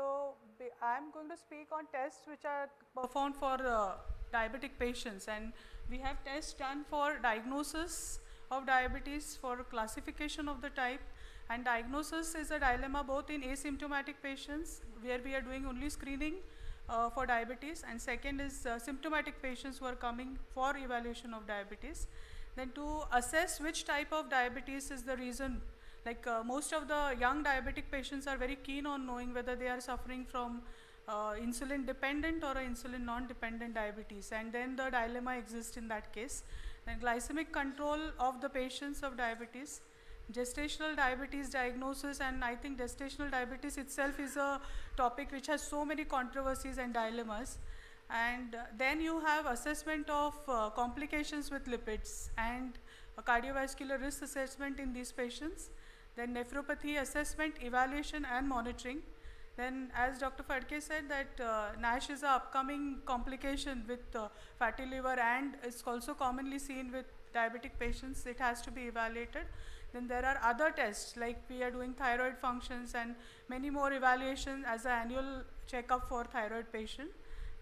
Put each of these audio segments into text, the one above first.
I am going to speak on tests which are performed for diabetic patients, and we have tests done for diagnosis of diabetes, for classification of the type, and diagnosis is a dilemma both in asymptomatic patients where we are doing only screening for diabetes, and second is symptomatic patients who are coming for evaluation of diabetes. Then to assess which type of diabetes is the reason, like most of the young diabetic patients are very keen on knowing whether they are suffering from insulin dependent or insulin non-dependent diabetes, and then the dilemma exists in that case. Then glycemic control of the patients of diabetes, gestational diabetes diagnosis, and I think gestational diabetes itself is a topic which has so many controversies and dilemmas. And then you have assessment of complications with lipids and a cardiovascular risk assessment in these patients, then nephropathy assessment, evaluation and monitoring. Then as Dr. Phadke said that NASH is an upcoming complication with fatty liver, and it's also commonly seen with diabetic patients. It has to be evaluated. Then there are other tests, like we are doing thyroid functions and many more evaluations as an annual checkup for thyroid patient.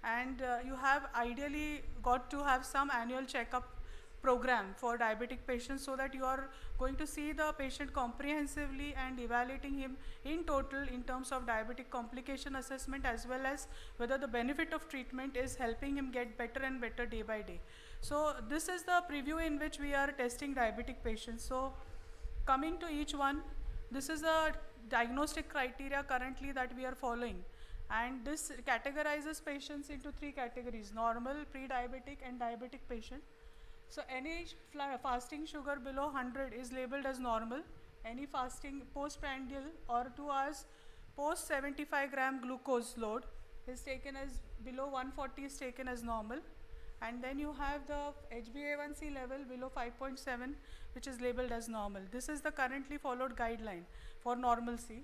And you have ideally got to have some annual checkup program for diabetic patients, so that you are going to see the patient comprehensively and evaluating him in total in terms of diabetic complication assessment, as well as whether the benefit of treatment is helping him get better and better day by day. So this is the preview in which we are testing diabetic patients. So coming to each one, this is a diagnostic criteria currently that we are following, and this categorizes patients into three categories: normal, pre-diabetic and diabetic patient. So any fasting sugar below 100 is labeled as normal. Any fasting postprandial or 2 hours post 75 gram glucose load is taken as below 140 is taken as normal. And then you have the HbA1c level below 5.7, which is labeled as normal. This is the currently followed guideline for normalcy.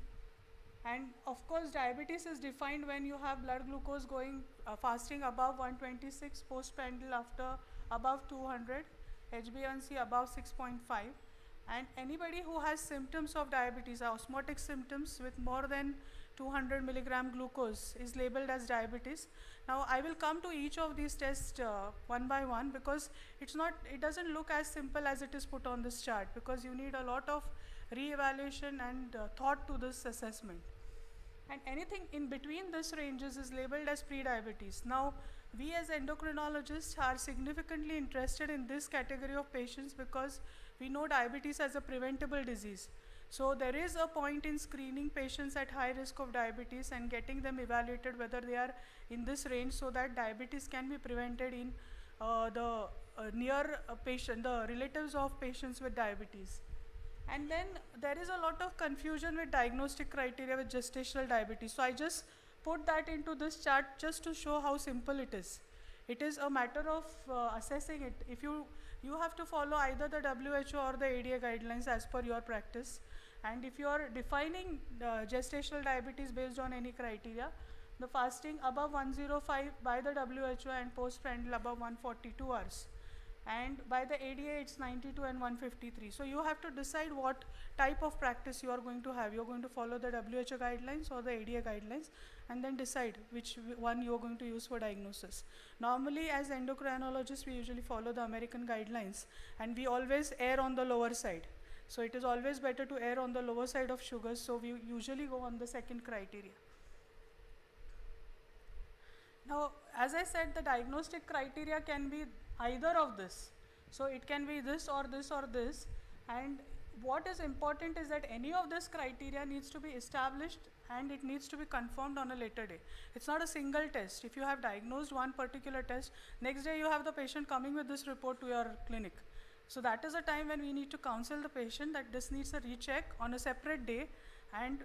And of course, diabetes is defined when you have blood glucose going fasting above 126, postprandial after above 200, HbA1c above 6.5. And anybody who has symptoms of diabetes, osmotic symptoms with more than 200 milligram glucose, is labeled as diabetes. Now I will come to each of these tests one by one, because it doesn't look as simple as it is put on this chart, because you need a lot of re-evaluation and thought to this assessment. And anything in between this ranges is labeled as pre-diabetes. Now, we as endocrinologists are significantly interested in this category of patients, because we know diabetes as a preventable disease. So there is a point in screening patients at high risk of diabetes and getting them evaluated whether they are in this range, so that diabetes can be prevented in the near patient, the relatives of patients with diabetes. And then there is a lot of confusion with diagnostic criteria with gestational diabetes. So I just put that into this chart just to show how simple it is. It is a matter of assessing it. If you have to follow either the WHO or the ADA guidelines as per your practice. And if you are defining gestational diabetes based on any criteria, the fasting above 105 by the WHO and postprandial above 142 hours. And by the ADA it's 92 and 153. So you have to decide what type of practice you are going to have. You're going to follow the WHO guidelines or the ADA guidelines, and then decide which one you're going to use for diagnosis. Normally as endocrinologists we usually follow the American guidelines, and we always err on the lower side. So it is always better to err on the lower side of sugars, so we usually go on the second criteria. Now, as I said, the diagnostic criteria can be either of this. So it can be this or this or this. And what is important is that any of this criteria needs to be established and it needs to be confirmed on a later day. It's not a single test. If you have diagnosed one particular test, next day you have the patient coming with this report to your clinic. So that is a time when we need to counsel the patient that this needs a recheck on a separate day, and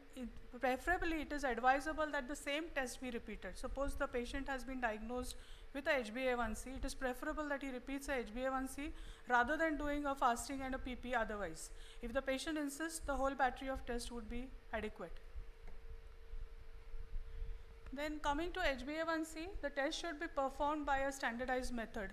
preferably it is advisable that the same test be repeated. Suppose the patient has been diagnosed with a HbA1c, it is preferable that he repeats a HbA1c rather than doing a fasting and a PP otherwise. If the patient insists, the whole battery of tests would be adequate. Then coming to HbA1c, the test should be performed by a standardized method.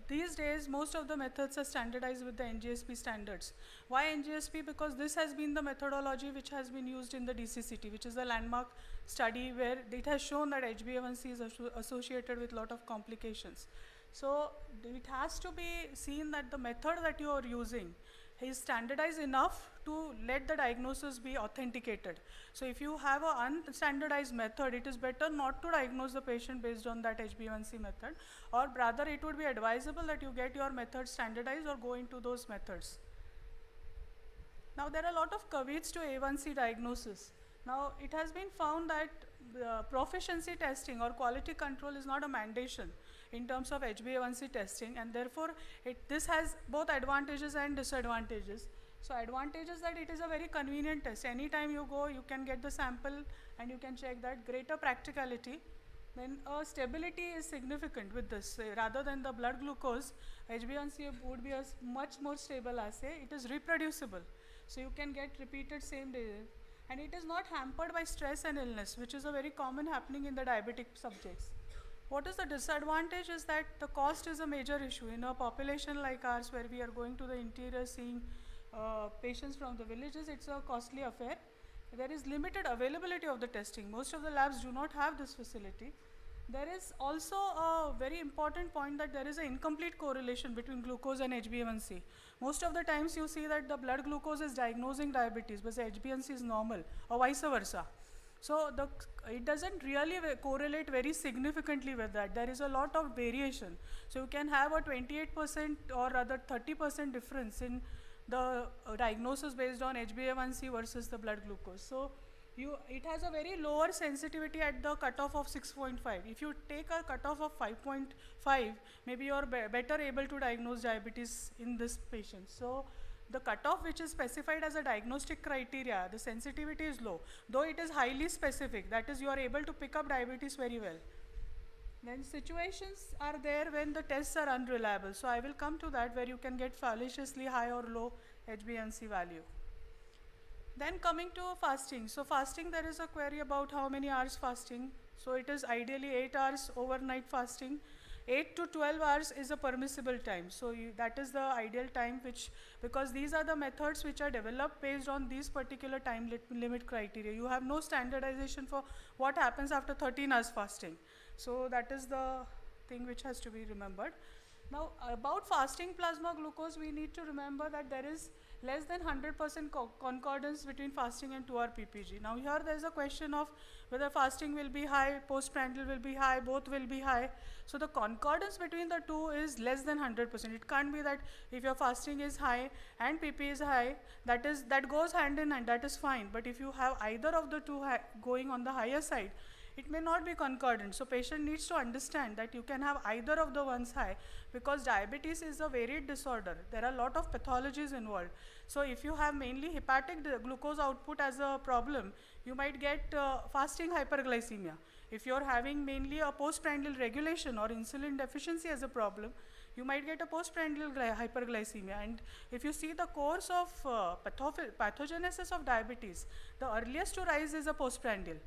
These days, most of the methods are standardized with the NGSP standards. Why NGSP? Because this has been the methodology which has been used in the DCCT, which is a landmark study where it has shown that HbA1c is associated with a lot of complications. So it has to be seen that the method that you are using is standardized enough to let the diagnosis be authenticated. So if you have an unstandardized method, it is better not to diagnose the patient based on that HbA1c method, or rather it would be advisable that you get your method standardized or go into those methods. Now there are a lot of caveats to A1C diagnosis. Now it has been found that proficiency testing or quality control is not a mandation in terms of HbA1c testing, and therefore this has both advantages and disadvantages. So advantages that it is a very convenient test. Anytime you go, you can get the sample and you can check that. Greater practicality. Then stability is significant with this. Rather than the blood glucose, HbA1c would be a much more stable assay. It is reproducible. So you can get repeated same day. And it is not hampered by stress and illness, which is a very common happening in the diabetic subjects. What is the disadvantage is that the cost is a major issue. In a population like ours, where we are going to the interior seeing patients from the villages, it's a costly affair. There is limited availability of the testing. Most of the labs do not have this facility. There is also a very important point that there is an incomplete correlation between glucose and HbA1c. Most of the times you see that the blood glucose is diagnosing diabetes, but the HbA1c is normal, or vice versa. So it doesn't really correlate very significantly with that. There is a lot of variation. So you can have a 28% or rather 30% difference in the diagnosis based on HbA1c versus the blood glucose. So it has a very lower sensitivity at the cutoff of 6.5. If you take a cutoff of 5.5, maybe you are better able to diagnose diabetes in this patient. So the cutoff which is specified as a diagnostic criteria, the sensitivity is low, though it is highly specific. That is, you are able to pick up diabetes very well. Then situations are there when the tests are unreliable. So I will come to that, where you can get fallaciously high or low HbA1c value. Then coming to fasting. So fasting, there is a query about how many hours fasting. So it is ideally 8 hours overnight fasting. 8 to 12 hours is a permissible time. So that is the ideal time, because these are the methods which are developed based on these particular time limit criteria. You have no standardization for what happens after 13 hours fasting. So that is the thing which has to be remembered. Now about fasting plasma glucose, we need to remember that there is less than 100% concordance between fasting and 2-hour PPG. Now here there is a question of whether fasting will be high, postprandial will be high, both will be high. So the concordance between the two is less than 100%. It can't be that if your fasting is high and PP is high, that goes hand in hand, that is fine. But if you have either of the two going on the higher side, it may not be concordant. So patient needs to understand that you can have either of the ones high, because diabetes is a varied disorder. There are a lot of pathologies involved. So if you have mainly hepatic glucose output as a problem, you might get fasting hyperglycemia. If you're having mainly a postprandial regulation or insulin deficiency as a problem, you might get a postprandial hyperglycemia. And if you see the course of pathogenesis of diabetes, the earliest to rise is a postprandial.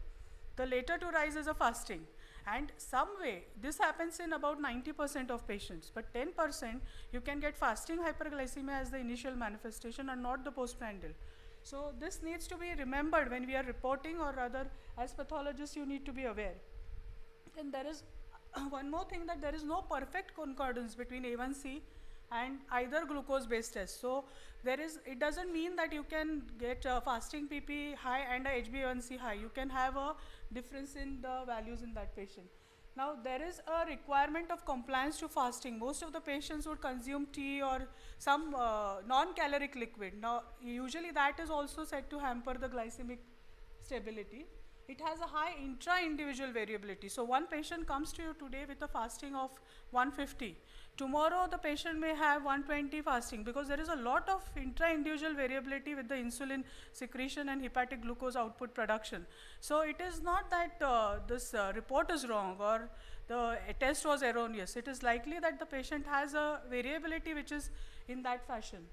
The later to rise is a fasting. And some way, this happens in about 90% of patients, but 10% you can get fasting hyperglycemia as the initial manifestation and not the postprandial. So this needs to be remembered when we are reporting, or rather as pathologists you need to be aware. And there is one more thing, that there is no perfect concordance between A1C and either glucose-based test. So it doesn't mean that you can get fasting PP high and a HbA1c high. You can have a difference in the values in that patient. Now there is a requirement of compliance to fasting. Most of the patients would consume tea or some non-caloric liquid. Now usually that is also said to hamper the glycemic stability. It has a high intra-individual variability. So one patient comes to you today with a fasting of 150. Tomorrow the patient may have 120 fasting, because there is a lot of intra-individual variability with the insulin secretion and hepatic glucose output production. So it is not that this report is wrong or the test was erroneous. It is likely that the patient has a variability which is in that fashion.